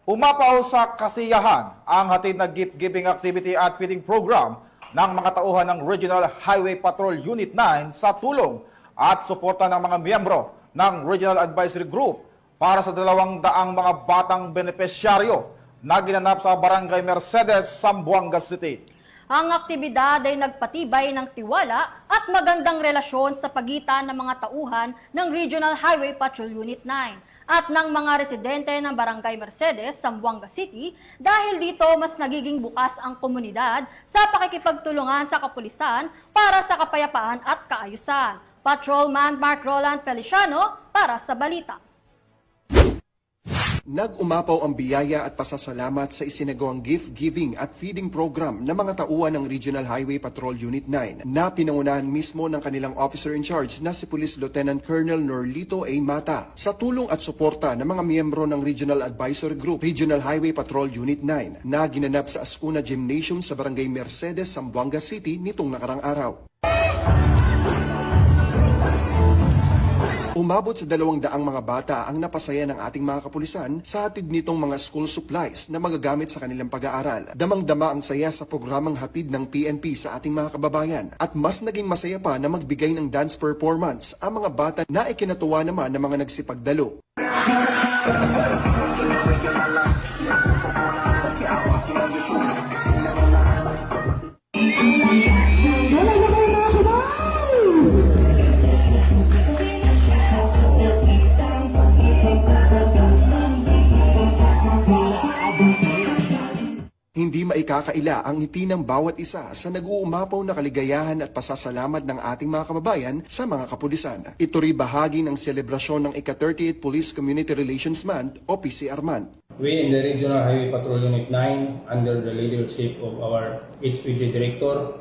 Umapaw sa kasiyahan ang hatid na gift-giving activity at feeding program ng mga tauhan ng Regional Highway Patrol Unit 9 sa tulong at suporta ng mga miyembro ng Regional Advisory Group para sa 200 mga batang benepisyaryo na ginanap sa Barangay Mercedes, Zamboanga City. Ang aktibidad ay nagpatibay ng tiwala at magandang relasyon sa pagitan ng mga tauhan ng Regional Highway Patrol Unit 9 at ng mga residente ng Barangay Mercedes, Zamboanga City dahil dito mas nagiging bukas ang komunidad sa pakikipagtulungan sa kapulisan para sa kapayapaan at kaayusan. Patrolman Mark Roland Feliciano para sa Balita. Nag-umapaw ang biyaya at pasasalamat sa isinagawang gift-giving at feeding program ng mga tauhan ng Regional Highway Patrol Unit 9 na pinangunahan mismo ng kanilang officer in charge na si Police Lieutenant Colonel Norlito A. Mata sa tulong at suporta ng mga miyembro ng Regional Advisory Group Regional Highway Patrol Unit 9 na ginanap sa Ascuna Gymnasium sa Barangay Mercedes, Zamboanga City nitong nakarang araw. Umabot sa 200 mga bata ang napasaya ng ating mga kapulisan sa hatid nitong mga school supplies na magagamit sa kanilang pag-aaral. Damang-dama ang saya sa programang hatid ng PNP sa ating mga kababayan at mas naging masaya pa na magbigay ng dance performance ang mga bata na ikinatuwa naman ng mga nagsipagdalo. Hindi maikakaila ang ngiti ng bawat isa sa nag-uumapaw na kaligayahan at pasasalamat ng ating mga kababayan sa mga kapulisan. Ito rin bahagi ng selebrasyon ng ika-38 Police Community Relations Month o PCR Month. We in the Regional Highway Patrol Unit 9, under the leadership of our HPG Director,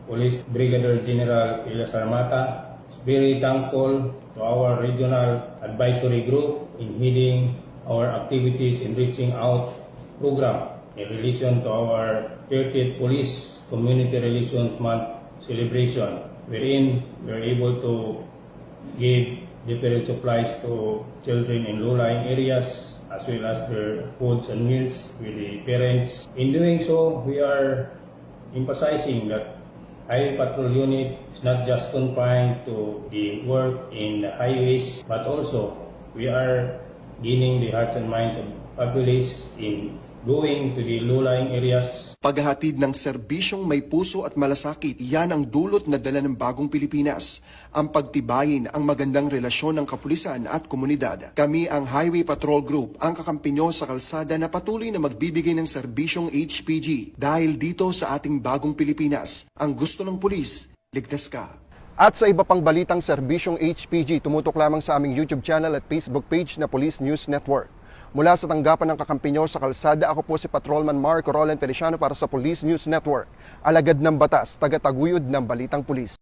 Police Brigadier General Elias Armata, is very thankful to our Regional Advisory Group in heading our activities in reaching out program in relation to our 30th Police Community Relations Month celebration, wherein we are able to give different supplies to children in low-lying areas, as well as their foods and meals with the parents. In doing so, we are emphasizing that Highway Patrol Unit is not just confined to the work in the highways, but also we are gaining the hearts and minds of populace in going to the low-lying areas. Paghahatid ng serbisyong may puso at malasakit, yan ang dulot na dala ng bagong Pilipinas. Ang pagtibayin ang magandang relasyon ng kapulisan at komunidad. Kami ang Highway Patrol Group, ang kakampi nyo sa kalsada na patuloy na magbibigay ng serbisyong HPG. Dahil dito sa ating bagong Pilipinas, ang gusto ng pulis, ligtas ka. At sa iba pang balitang serbisyong HPG, tumutok lamang sa aming YouTube channel at Facebook page na Police News Network. Mula sa tanggapan ng kakampi nyo sa kalsada, ako po si Patrolman Mark Roland Feliciano para sa Police News Network. Alagad ng batas, tagataguyod ng balitang pulis.